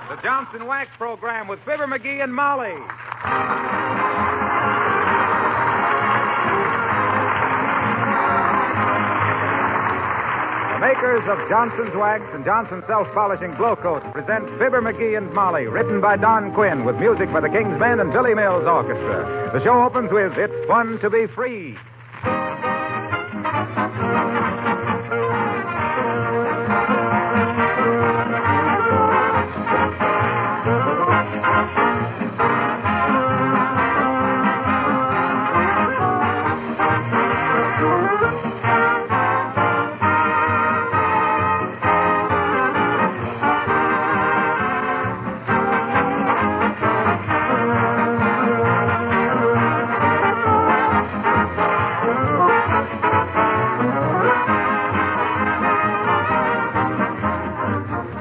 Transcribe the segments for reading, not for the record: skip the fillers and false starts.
The Johnson Wax Program with Fibber McGee and Molly. The makers of Johnson's Wax and Johnson's Self-Polishing Glow Coat present Fibber McGee and Molly, written by Don Quinn with music by the King's Men and Billy Mills Orchestra. The show opens with It's Fun to Be Free.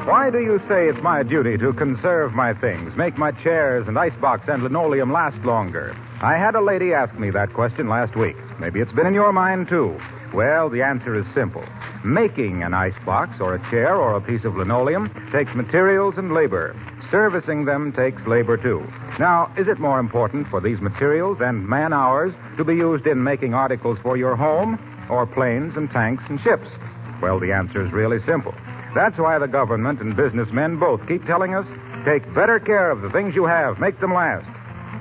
Why do you say it's my duty to conserve my things, make my chairs and icebox and linoleum last longer? I had a lady ask me that question last week. Maybe it's been in your mind, too. Well, the answer is simple. Making an icebox or a chair or a piece of linoleum takes materials and labor. Servicing them takes labor, too. Now, is it more important for these materials and man-hours to be used in making articles for your home or planes and tanks and ships? Well, the answer is really simple. That's why the government and businessmen both keep telling us, take better care of the things you have, make them last.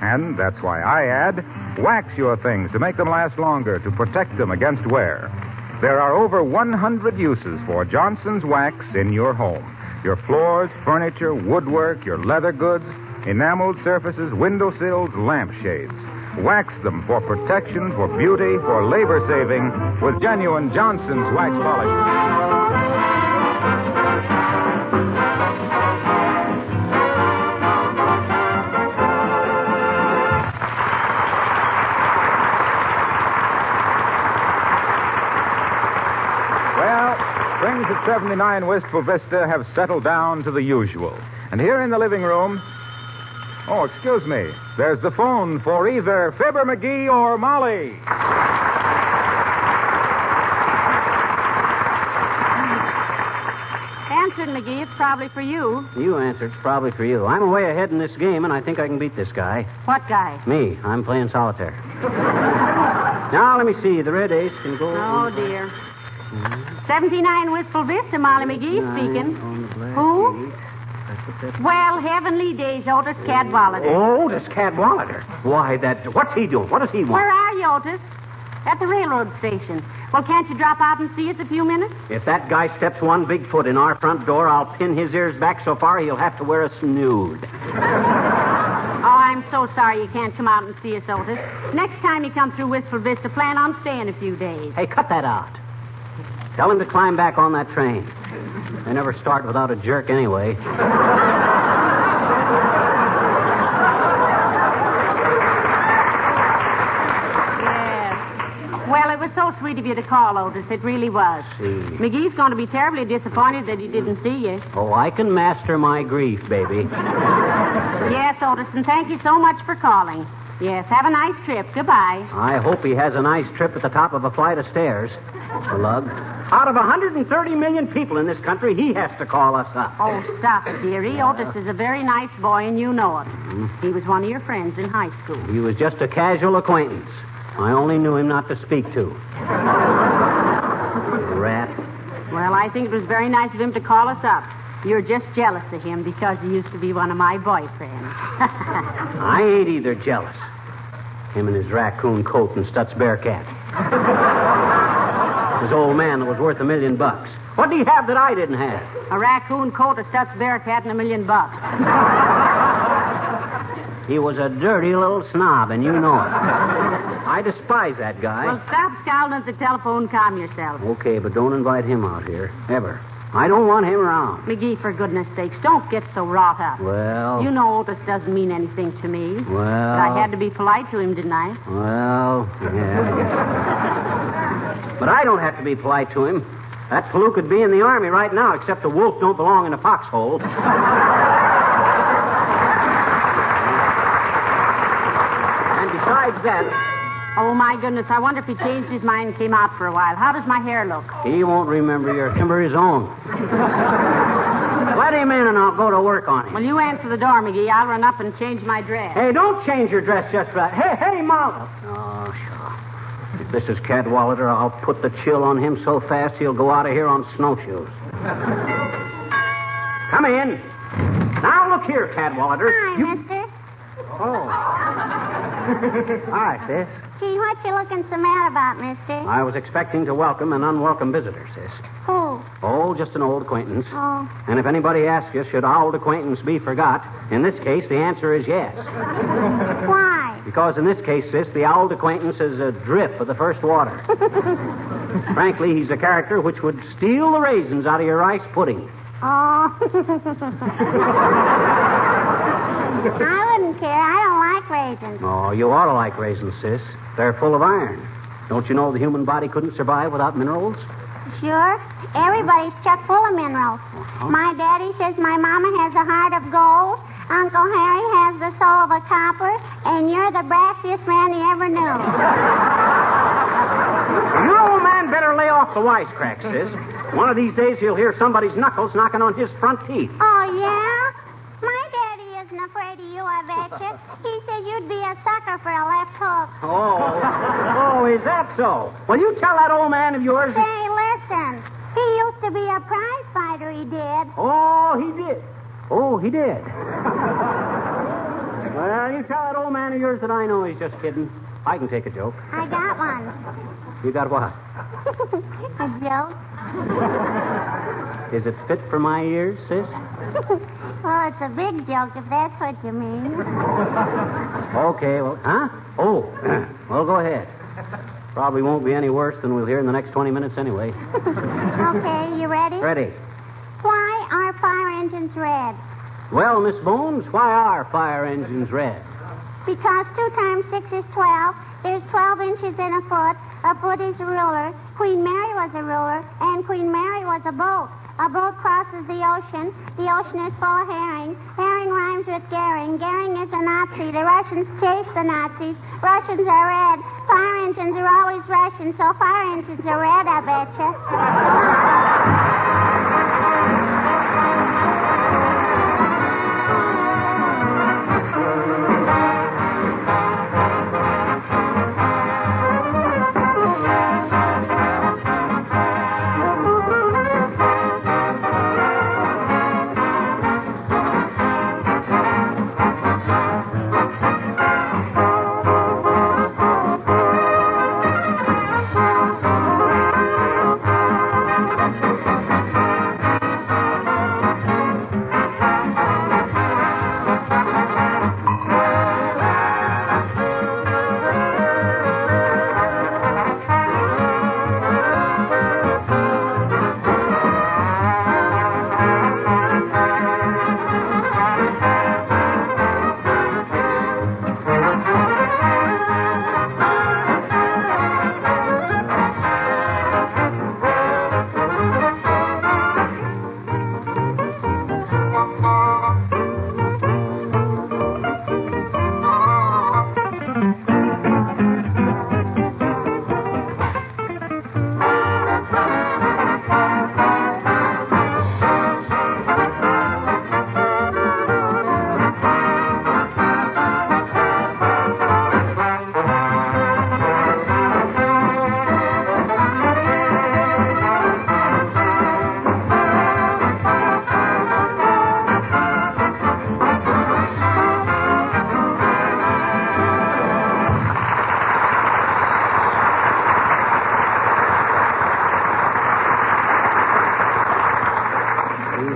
And that's why I add, wax your things to make them last longer, to protect them against wear. There are over 100 uses for Johnson's Wax in your home. Your floors, furniture, woodwork, your leather goods, enameled surfaces, windowsills, lampshades. Wax them for protection, for beauty, for labor saving with genuine Johnson's Wax polish. Things at 79 Wistful Vista have settled down to the usual. And here in the living room... Oh, excuse me. There's the phone for either Fibber McGee or Molly. Answered, McGee. It's probably for you. You answered. It's probably for you. I'm way ahead in this game, and I think I can beat this guy. What guy? Me. I'm playing solitaire. Now, let me see. The red ace can go... Oh, dear. 79 Wistful Vista, Molly McGee speaking. Who? Well, heavenly days, Otis Cadwallader. Oh, Otis Cadwallader. Why, what's he doing? What does he want? Where are you, Otis? At the railroad station. Well, can't you drop out and see us a few minutes? If that guy steps one big foot in our front door, I'll pin his ears back so far he'll have to wear a snood. Oh, I'm so sorry you can't come out and see us, Otis. Next time you come through Wistful Vista, plan on staying a few days. Hey, cut that out. Tell him to climb back on that train. They never start without a jerk anyway. Yes. Well, it was so sweet of you to call, Otis. It really was. See. McGee's going to be terribly disappointed that he didn't see you. Oh, I can master my grief, baby. Yes, Otis, and thank you so much for calling. Yes, have a nice trip. Goodbye. I hope he has a nice trip at the top of a flight of stairs. Lug. Out of 130 million people in this country, he has to call us up. Oh, stop it, dearie. Otis is a very nice boy, and you know it. Mm-hmm. He was one of your friends in high school. He was just a casual acquaintance. I only knew him not to speak to. Rat. Well, I think it was very nice of him to call us up. You're just jealous of him because he used to be one of my boyfriends. I ain't either jealous. Him and his raccoon coat and Stutz Bearcat. His old man that was worth $1 million. What did he have that I didn't have? A raccoon coat, a Stutz Bearcat, and $1 million. He was a dirty little snob, and you know it. I despise that guy. Well, stop scowling at the telephone and calm yourself. Okay, but don't invite him out here, ever. I don't want him around. McGee, for goodness sakes, don't get so wrought up. Well... You know Otis doesn't mean anything to me. Well... But I had to be polite to him, didn't I? Well, yeah, I guess. But I don't have to be polite to him. That fluke could be in the army right now, except a wolf don't belong in a foxhole. And besides that... Oh, my goodness, I wonder if he changed his mind and came out for a while. How does my hair look? He won't remember his own. Let him in and I'll go to work on him. Well, you answer the door, McGee. I'll run up and change my dress. Hey, don't change your dress just right. Hey, Mom. Oh, sure. If this is Cadwallader, I'll put the chill on him so fast he'll go out of here on snowshoes. Come in. Now, look here, Cadwallader. Hi, mister. Oh. Hi, sis. Gee, what you looking so mad about, mister? I was expecting to welcome an unwelcome visitor, sis. Who? Oh, just an old acquaintance. Oh. And if anybody asks you, should old acquaintance be forgot, in this case, the answer is yes. Why? Because in this case, sis, the old acquaintance is a drip of the first water. Frankly, he's a character which would steal the raisins out of your rice pudding. Oh. I wouldn't care. I don't like raisins. Oh, you ought to like raisins, sis. They're full of iron. Don't you know the human body couldn't survive without minerals? Sure. Everybody's chock full of minerals. My daddy says my mama has a heart of gold, Uncle Harry has the soul of a copper, and you're the brassiest man he ever knew. You old man better lay off the wisecracks, sis. One of these days he'll hear somebody's knuckles knocking on his front teeth. Oh, yeah? My daddy isn't afraid of you, I betcha. He said you'd be a sucker for a left hook. Oh, is that so? Well, you tell that old man of yours... Say, listen. He used to be a prize fighter, he did. Oh, he did. Well, you tell that old man of yours that I know he's just kidding. I can take a joke. I got one. You got what? A joke? Is it fit for my ears, sis? Well, it's a big joke, if that's what you mean. Okay, well, huh? Oh, well, go ahead. Probably won't be any worse than we'll hear in the next 20 minutes anyway. Okay, you ready? Ready. Why are fire engines red? Well, Miss Bones, why are fire engines red? Because 2 times 6 is 12. There's 12 inches in a foot. A foot is a ruler. Queen Mary was a ruler, and Queen Mary was a boat. A boat crosses the ocean. The ocean is full of herring. Herring rhymes with Goering. Goering is a Nazi. The Russians chase the Nazis. Russians are red. Fire engines are always Russian, so fire engines are red, I betcha.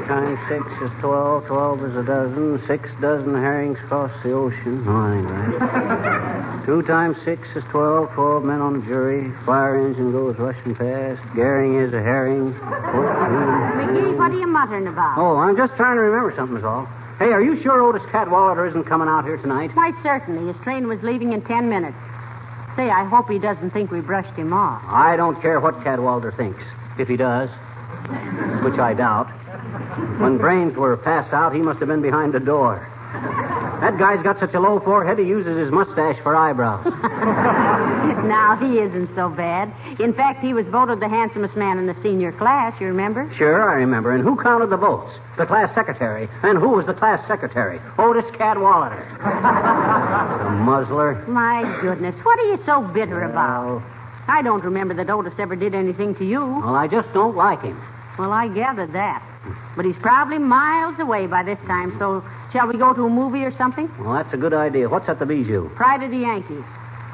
Times 6 is 12. 12 is a dozen. 6 dozen herrings cross the ocean. Oh, that ain't right. 2 times 6 is 12. 12 men on the jury. Fire engine goes rushing fast. Goering is a herring. McGee, what are you muttering about? Oh, I'm just trying to remember something is all. Hey, are you sure Otis Cadwallader isn't coming out here tonight? Why, certainly. His train was leaving in 10 minutes. Say, I hope he doesn't think we brushed him off. I don't care what Cadwallader thinks. If he does, which I doubt. When brains were passed out, he must have been behind the door. That guy's got such a low forehead, he uses his mustache for eyebrows. Now, he isn't so bad. In fact, he was voted the handsomest man in the senior class, you remember? Sure, I remember. And who counted the votes? The class secretary. And who was the class secretary? Otis Cadwallader. The muzzler. My goodness, what are you so bitter about? I don't remember that Otis ever did anything to you. Well, I just don't like him. Well, I gathered that. But he's probably miles away by this time, so shall we go to a movie or something? Well, that's a good idea. What's at the Bijou? Pride of the Yankees.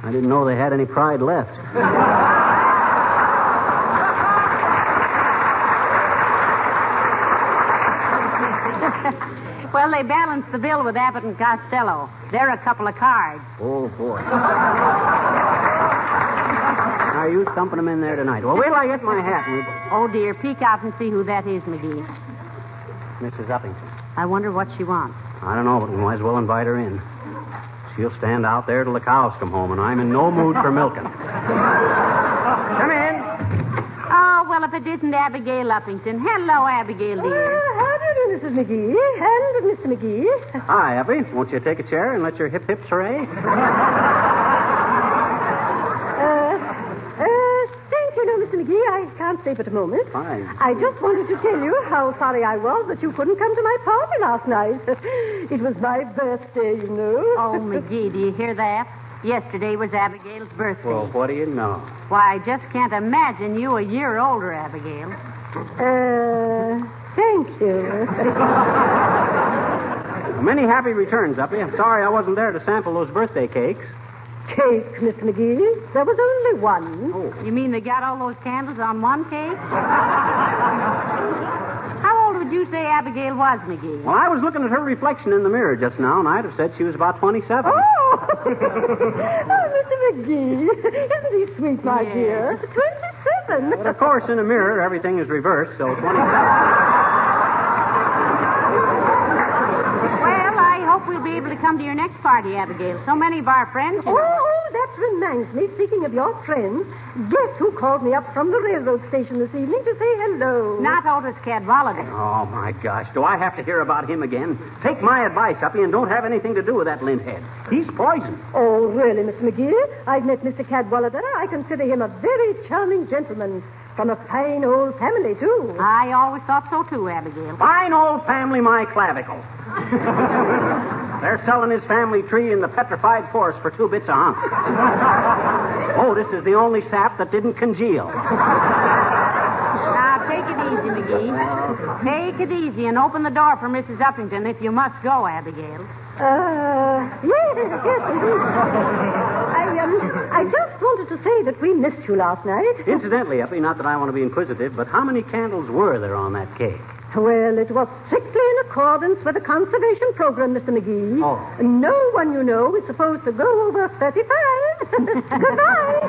I didn't know they had any pride left. Well, they balanced the bill with Abbott and Costello. They're a couple of cards. Oh, boy. Are you thumping them in there tonight? Well, wait till I get my hat. Oh, dear, peek out and see who that is, McGee. Mrs. Uppington. I wonder what she wants. I don't know, but we might as well invite her in. She'll stand out there till the cows come home, and I'm in no mood for milking. Come in. Oh, well, if it isn't Abigail Uppington. Hello, Abigail, dear. How do you do, Mrs. McGee? And Mr. McGee. Hi, Uppy. Won't you take a chair and let your hip-hips hooray? Thank you, no, Mr. McGee. I can't stay but a moment. Fine. I just wanted to tell you how sorry I was that you couldn't come to my party last night. It was my birthday, you know. Oh, McGee, do you hear that? Yesterday was Abigail's birthday. Well, what do you know? Why, I just can't imagine you a year older, Abigail. Thank you. Many happy returns, Uppy. I'm sorry I wasn't there to sample those birthday cakes. Cake, Mr. McGee. There was only one. Oh. You mean they got all those candles on one cake? How old would you say Abigail was, McGee? Well, I was looking at her reflection in the mirror just now, and I'd have said she was about 27. Oh, Mr. McGee. Isn't he sweet, my dear? 27. But, of course, in a mirror, everything is reversed, so 27. Well, I hope we'll be able to come to your next party, Abigail. So many of our friends. That reminds me, speaking of your friends, guess who called me up from the railroad station this evening to say hello? Not Otis Cadwallader. Oh, my gosh. Do I have to hear about him again? Take my advice, Uppy, and don't have anything to do with that linthead. He's poison. Oh, really, Mr. McGee? I've met Mr. Cadwallader. I consider him a very charming gentleman. From a fine old family, too. I always thought so, too, Abigail. Fine old family, my clavicle. They're selling his family tree in the petrified forest for 2 bits a hunk. Otis is the only sap that didn't congeal. Now, take it easy, McGee. Take it easy and open the door for Mrs. Uppington if you must go, Abigail. Yes, indeed. I just wanted to say that we missed you last night. Incidentally, Uppy, not that I want to be inquisitive, but how many candles were there on that cake? Well, it was strictly in accordance with the conservation program, Mr. McGee. Oh. No one, you know, is supposed to go over 35. Goodbye.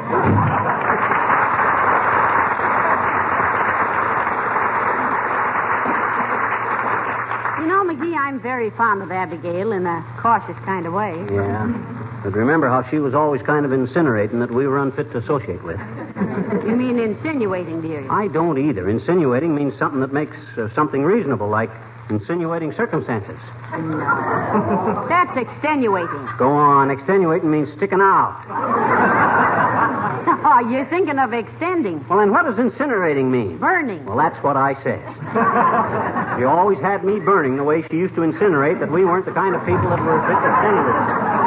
You know, McGee, I'm very fond of Abigail in a cautious kind of way. Yeah. But remember how she was always kind of incinerating that we were unfit to associate with. You mean insinuating, dear? I don't either. Insinuating means something that makes something reasonable, like insinuating circumstances. No. That's extenuating. Go on. Extenuating means sticking out. Oh, you're thinking of extending. Well, then what does incinerating mean? Burning. Well, that's what I said. She always had me burning the way she used to incinerate that we weren't the kind of people that were fit to send her.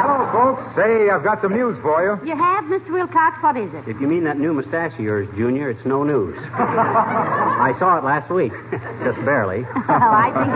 Hello, folks. Say, I've got some news for you. You have, Mr. Wilcox? What is it? If you mean that new mustache of yours, Junior, it's no news. I saw it last week. Just barely. I think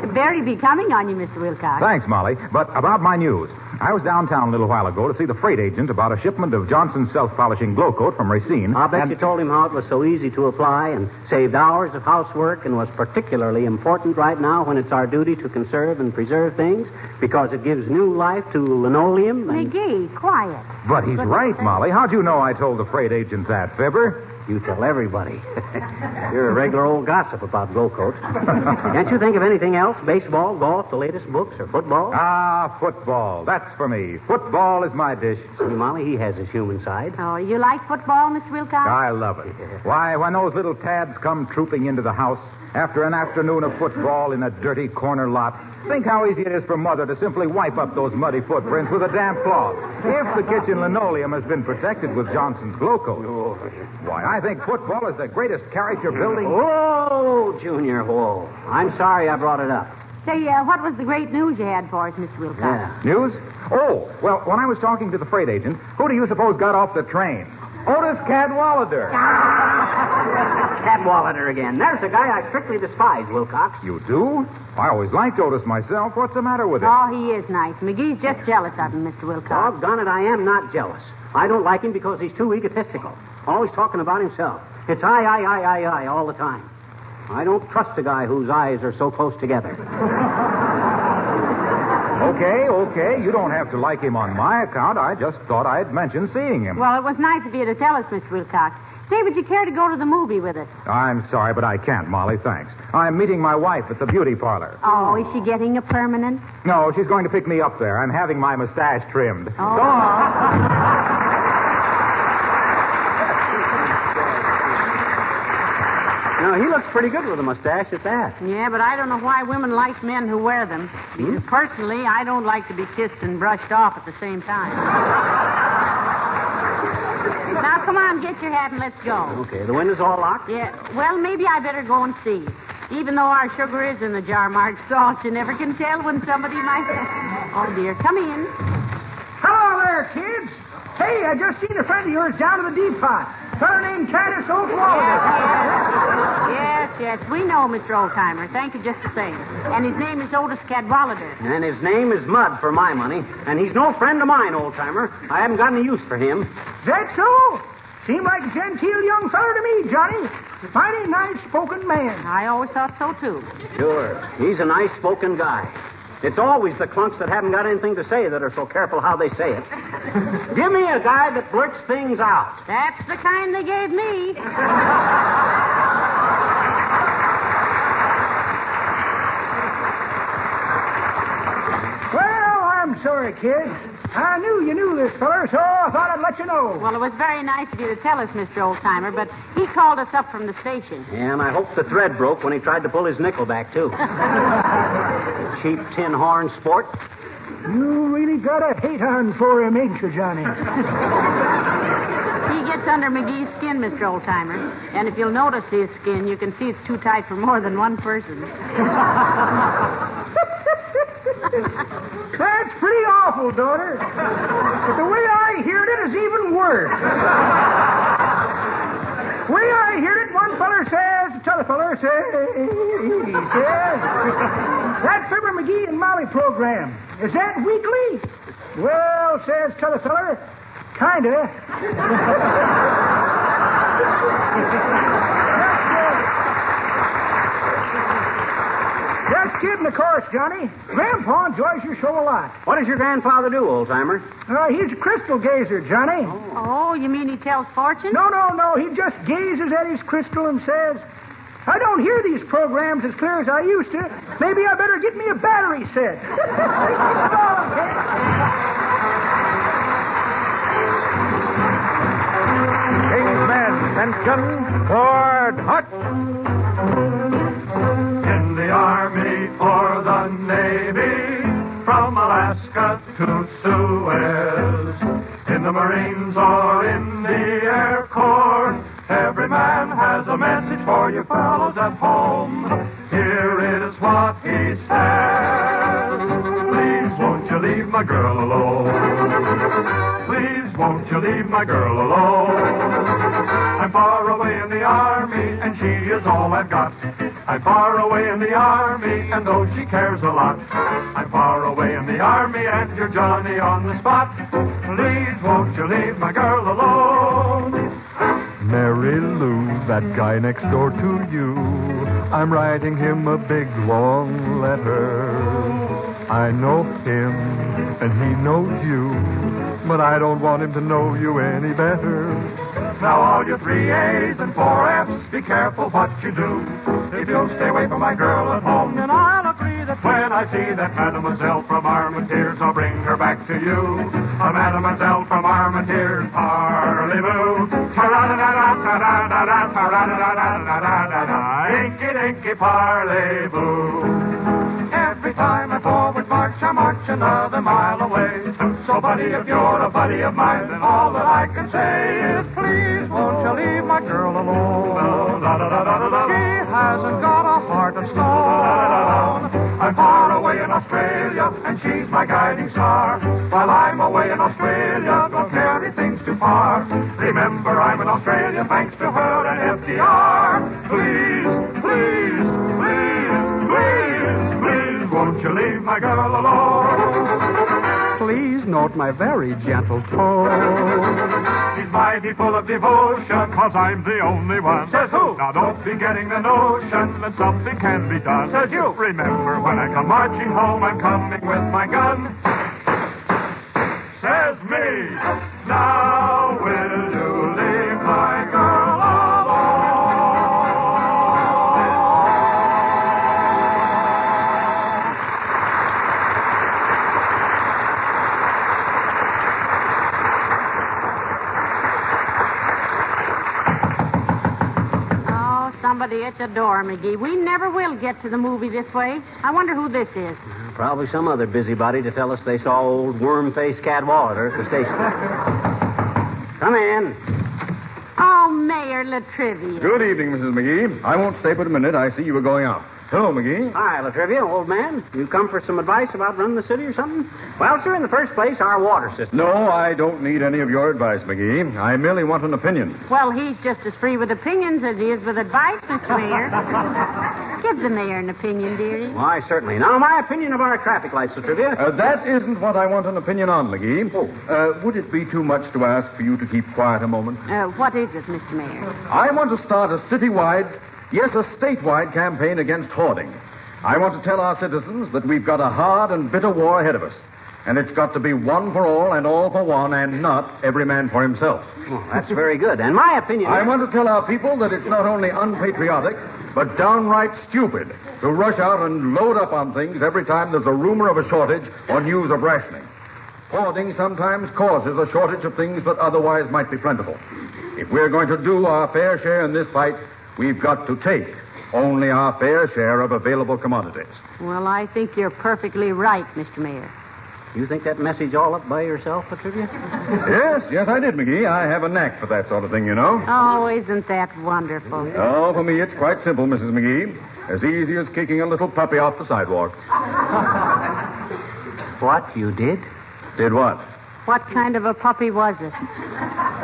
it's very becoming on you, Mr. Wilcox. Thanks, Molly. But about my news. I was downtown a little while ago to see the freight agent about a shipment of Johnson's self-polishing glow coat from Racine. I bet you told him how it was so easy to apply and saved hours of housework and was particularly important right now when it's our duty to conserve and preserve things because it gives new life to linoleum and... McGee, quiet. But he's right, Molly. How'd you know I told the freight agent that, Fibber? You tell everybody. You're a regular old gossip about glow coats. Can't you think of anything else? Baseball, golf, the latest books, or football? Ah, football. That's for me. Football is my dish. See, Molly, he has his human side. Oh, you like football, Mr. Wilcox? I love it. Why, when those little tads come trooping into the house after an afternoon of football in a dirty corner lot. Think how easy it is for Mother to simply wipe up those muddy footprints with a damp cloth. If the kitchen linoleum has been protected with Johnson's Glow Coat. Why, I think football is the greatest character building... Whoa, Junior, whoa. I'm sorry I brought it up. Say, what was the great news you had for us, Mr. Wilcox? Yeah. News? Oh, well, when I was talking to the freight agent, who do you suppose got off the train? Otis Cadwallader. Cadwallader again. There's a guy I strictly despise, Wilcox. You do? I always liked Otis myself. What's the matter with him? Oh, he is nice. McGee's just jealous of him, Mr. Wilcox. Doggone it, I am not jealous. I don't like him because he's too egotistical. Always talking about himself. It's I all the time. I don't trust a guy whose eyes are so close together. Okay. You don't have to like him on my account. I just thought I'd mention seeing him. Well, it was nice of you to tell us, Mr. Wilcox. Say, would you care to go to the movie with us? I'm sorry, but I can't, Molly, thanks. I'm meeting my wife at the beauty parlor. Oh, is she getting a permanent? No, she's going to pick me up there. I'm having my mustache trimmed. Oh. Go on. No, he looks pretty good with a mustache at that. Yeah, but I don't know why women like men who wear them. Personally, I don't like to be kissed and brushed off at the same time. Now, come on, get your hat and let's go. Okay, the window's all locked? Yeah, well, maybe I better go and see. Even though our sugar is in the jar marked salt, you never can tell when somebody might... Oh, dear, come in. Hello there, kids. Hey, I just seen a friend of yours down to the depot. Fellow named Titus Oldwallader. Yes, we know, Mr. Oldtimer. Thank you just the same. And his name is Otis Cadwallader. And his name is Mud for my money. And he's no friend of mine, Old-timer. I haven't got any use for him. Is that so? Seemed like a genteel young feller to me, Johnny. A mighty nice-spoken man. I always thought so, too. Sure. He's a nice-spoken guy. It's always the clunks that haven't got anything to say that are so careful how they say it. Give me a guy that blurts things out. That's the kind they gave me. Well, I'm sorry, kid. I knew you knew this feller, so I thought I'd let you know. Well, it was very nice of you to tell us, Mr. Oldtimer, but he called us up from the station. And I hope the thread broke when he tried to pull his nickel back, too. Cheap tin horn sport. You really got a hate on for him, ain't you, Johnny? He gets under McGee's skin, Mr. Oldtimer. And if you'll notice his skin, you can see it's too tight for more than one person. That's pretty awful, daughter. But the way I heard it is even worse. The way I heard it, one feller says, t'other feller says, he says, that Fibber McGee and Molly program, is that weekly? Well, says t'other feller, kinda. Just kidding, of course, Johnny. Grandpa enjoys your show a lot. What does your grandfather do, Old-timer? He's a crystal gazer, Johnny. Oh, you mean he tells fortunes? No. He just gazes at his crystal and says, I don't hear these programs as clear as I used to. Maybe I better get me a battery set. King's men, attention, forward, hut. In the Army for the Navy, from Alaska to Suez. In the Marines or in the Air Corps, every man has a message for you fellows at home. Here is what he says. Please won't you leave my girl alone? Please won't you leave my girl alone? I'm far away in the Army and she is all I've got. I'm far away in the Army, and though she cares a lot, I'm far away in the Army, and you're Johnny on the spot. Please, won't you leave my girl alone? Mary Lou, that guy next door to you, I'm writing him a big, long letter. I know him, and he knows you, but I don't want him to know you any better. Now all you 3 A's and 4 F's, be careful what you do. If you'll stay away from my girl at home, then I'll agree that when I see that Mademoiselle from Armentières, I'll bring her back to you. A Mademoiselle from Armentières, parlez-vous. Ta-ra-da-da-da-ta. Inky dinky parley-boo. Every time I forward march, I march another mile away. So, buddy, if you're a buddy of mine, then all that I can say is, please, won't you leave my girl alone? She hasn't got a heart of stone. I'm far away in Australia, and she's my guiding star. While I'm away in Australia, don't carry things too far. Remember, I'm in Australia thanks to her and FDR. Please, please, please, please, please, won't you leave my girl alone? Please note my very gentle tone. She's mighty full of devotion, 'cause I'm the only one. Says who? Now don't be getting the notion that something can be done. Says you. Remember, when I come marching home, I'm coming with my gun. Says me. Now will you leave my girl Somebody at the door, McGee. We never will get to the movie this way. I wonder who this is. Probably some other busybody to tell us they saw old worm-faced Cadwallader at the station. Come in. Oh, Mayor Latrivia. Good evening, Mrs. McGee. I won't stay but a minute. I see you were going out. Hello, McGee. Hi, Latrivia, old man. You come for some advice about running the city or something? Well, sir, in the first place, our water system. No, I don't need any of your advice, McGee. I merely want an opinion. Well, he's just as free with opinions as he is with advice, Mr. Mayor. Give the mayor an opinion, dearie. Why, certainly. Now, my opinion of our traffic lights, Latrivia. That isn't what I want an opinion on, McGee. Oh. Would it be too much to ask for you to keep quiet a moment? What is it, Mr. Mayor? I want to start a citywide, yes, a statewide campaign against hoarding. I want to tell our citizens that we've got a hard and bitter war ahead of us. And it's got to be one for all and all for one and not every man for himself. Oh, that's very good. And my opinion... I want to tell our people that it's not only unpatriotic, but downright stupid to rush out and load up on things every time there's a rumor of a shortage or news of rationing. Hoarding sometimes causes a shortage of things that otherwise might be plentiful. If we're going to do our fair share in this fight, we've got to take only our fair share of available commodities. Well, I think you're perfectly right, Mr. Mayor. You think that message all up by yourself, Latrivia? Yes, I did, McGee. I have a knack for that sort of thing, you know. Oh, isn't that wonderful? Oh, for me, it's quite simple, Mrs. McGee. As easy as kicking a little puppy off the sidewalk. What, you did? Did what? What kind of a puppy was it?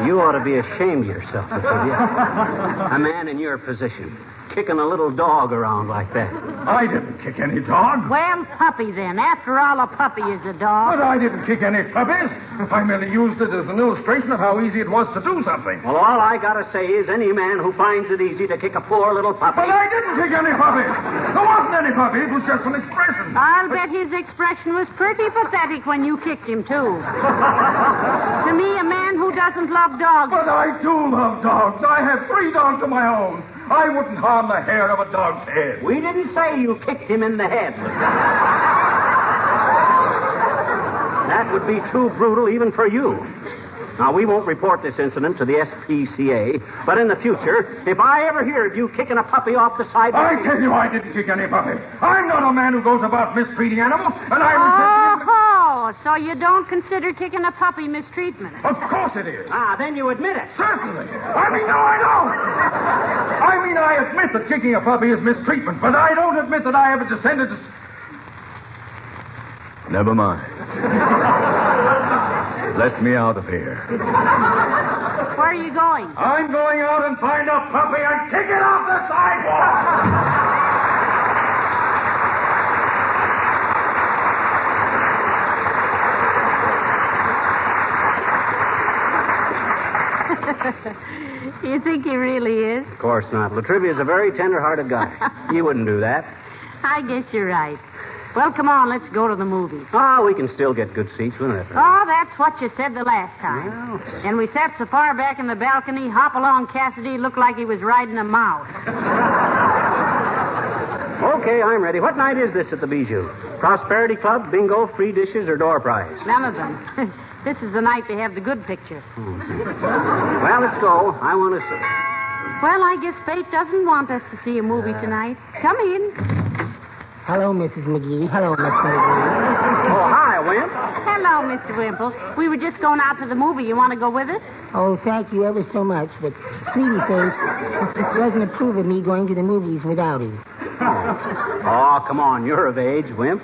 You ought to be ashamed of yourself, Latrivia. A man in your position, kicking a little dog around like that. I didn't kick any dog. Well, puppy then. After all, a puppy is a dog. But I didn't kick any puppies. I merely used it as an illustration of how easy it was to do something. Well, all I gotta say is any man who finds it easy to kick a poor little puppy... But I didn't kick any puppies. There wasn't any puppy. It was just an expression. I'll bet his expression was pretty pathetic when you kicked him, too. To me, a man who doesn't love dogs... But I do love dogs. I have 3 dogs of my own. I wouldn't harm the hair of a dog's head. We didn't say you kicked him in the head. That would be too brutal even for you. Now, we won't report this incident to the SPCA, but in the future, if I ever hear of you kicking a puppy off the sidewalk... I tell you, I didn't kick any puppy. I'm not a man who goes about mistreating animals, and I resent... Oh, so you don't consider kicking a puppy mistreatment? Of course it is. Ah, then you admit it. Certainly. I mean, no, I don't. I admit that kicking a puppy is mistreatment, but I don't admit that I ever descended to... Never mind. Let me out of here. Where are you going? I'm going out and find a puppy and kick it off the sidewalk! You think he really is? Of course not. Latrivia's a very tender-hearted guy. He wouldn't do that. I guess you're right. Well, come on, let's go to the movies. Oh, we can still get good seats, wouldn't it? Oh, that's what you said the last time. Well, and we sat so far back in the balcony, Hop-Along Cassidy looked like he was riding a mouse. Okay, I'm ready. What night is this at the Bijou? Prosperity Club, bingo, free dishes, or door prize? None of them. This is the night they have the good picture. Well, let's go. I want to see. Well, I guess fate doesn't want us to see a movie tonight. Come in. Hello, Mrs. McGee. Hello, Mr. McGee. Oh, hi, Wimp. Hello, Mr. Wimple. We were just going out to the movie. You want to go with us? Oh, thank you ever so much, but Sweetie Face doesn't approve of me going to the movies without him. Oh, come on. You're of age, Wimp.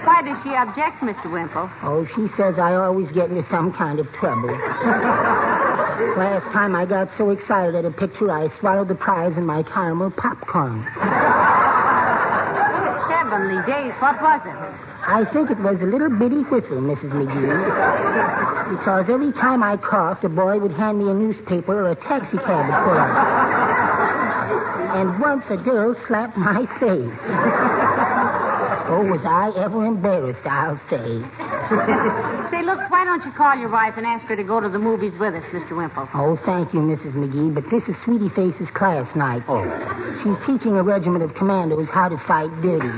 Why does she object, Mr. Wimple? Oh, she says I always get into some kind of trouble. Last time I got so excited at a picture, I swallowed the prize in my caramel popcorn. Heavenly days, what was it? I think it was a little bitty whistle, Mrs. McGee. Because every time I coughed, a boy would hand me a newspaper or a taxi cab would pull up. And once a girl slapped my face. Oh, was I ever embarrassed, I'll say. Say, look, why don't you call your wife and ask her to go to the movies with us, Mr. Wimple? Oh, thank you, Mrs. McGee, but this is Sweetie Face's class night. Oh. She's teaching a regiment of commandos how to fight dirty.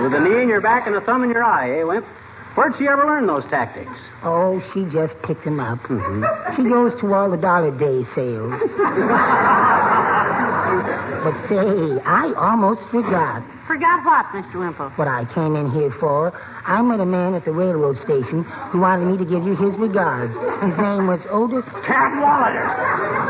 With a knee in your back and a thumb in your eye, eh, Wimp? Where'd she ever learn those tactics? Oh, she just picked them up. Mm-hmm. She goes to all the Dollar Day sales. But say, I almost forgot. Forgot what, Mr. Wimple? What I came in here for. I met a man at the railroad station who wanted me to give you his regards. His name was Otis. Cadwallader.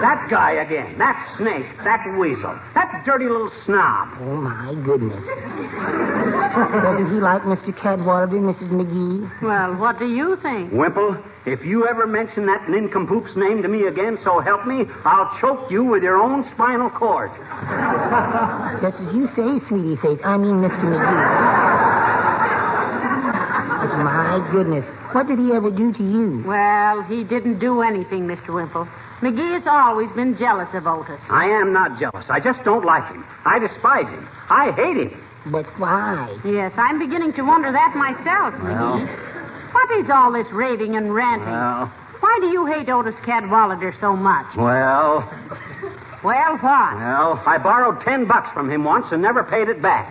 That guy again. That snake. That weasel. That dirty little snob. Oh, my goodness. Doesn't he like Mr. Cadwallader, Mrs. McGee? Well, what do you think? Wimple, if you ever mention that nincompoop's name to me again, so help me, I'll choke you with your own spinal cord. Just as you say, Sweetie Face. I mean, Mr. McGee. But my goodness, what did he ever do to you? Well, he didn't do anything, Mr. Wimple. McGee has always been jealous of Otis. I am not jealous. I just don't like him. I despise him. I hate him. But why? Yes, I'm beginning to wonder that myself, McGee. What is all this raving and ranting? Why do you hate Otis Cadwallader so much? Well, what? I borrowed $10 from him once and never paid it back.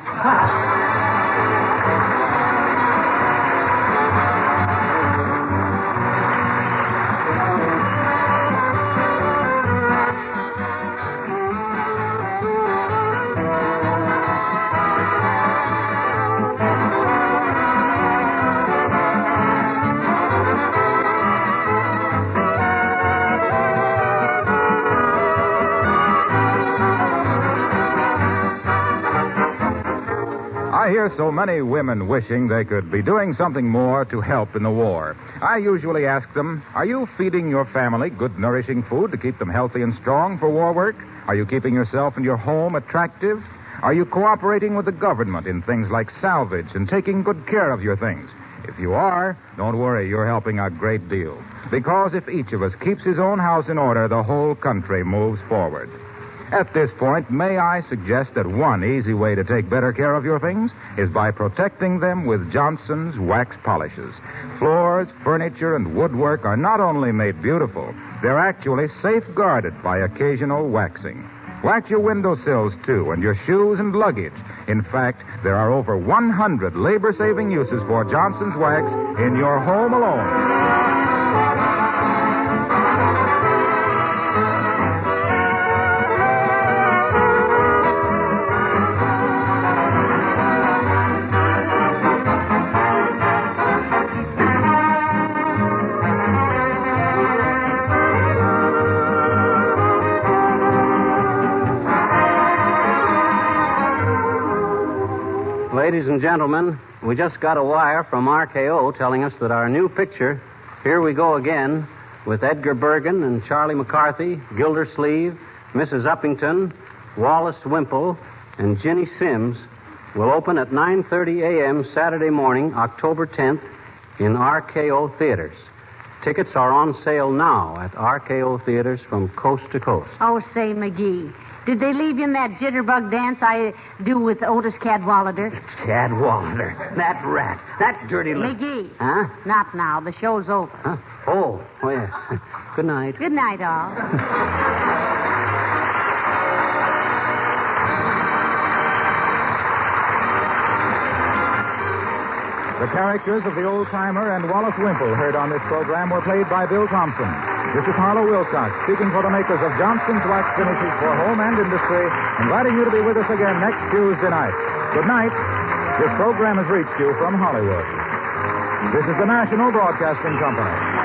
I hear so many women wishing they could be doing something more to help in the war. I usually ask them, are you feeding your family good, nourishing food to keep them healthy and strong for war work? Are you keeping yourself and your home attractive? Are you cooperating with the government in things like salvage and taking good care of your things? If you are, don't worry, you're helping a great deal. Because if each of us keeps his own house in order, the whole country moves forward. At this point, may I suggest that one easy way to take better care of your things is by protecting them with Johnson's wax polishes. Floors, furniture, and woodwork are not only made beautiful, they're actually safeguarded by occasional waxing. Wax your windowsills, too, and your shoes and luggage. In fact, there are over 100 labor-saving uses for Johnson's wax in your home alone. Ladies and gentlemen, we just got a wire from RKO telling us that our new picture, Here We Go Again, with Edgar Bergen and Charlie McCarthy, Gildersleeve, Mrs. Uppington, Wallace Wimple, and Ginny Sims, will open at 9:30 a.m. Saturday morning, October 10th, in RKO Theaters. Tickets are on sale now at RKO Theaters from coast to coast. Oh, say, McGee, did they leave you in that jitterbug dance I do with Otis Cadwallader? Cadwallader, that rat, that dirty little... McGee. Huh? Not now. The show's over. Huh? Oh, yes. Good night. Good night, all. The The characters of the old-timer and Wallace Wimple heard on this program were played by Bill Thompson. This is Harlow Wilcox speaking for the makers of Johnston's Wax Finishes for Home and Industry, inviting you to be with us again next Tuesday night. Good night. This program has reached you from Hollywood. This is the National Broadcasting Company.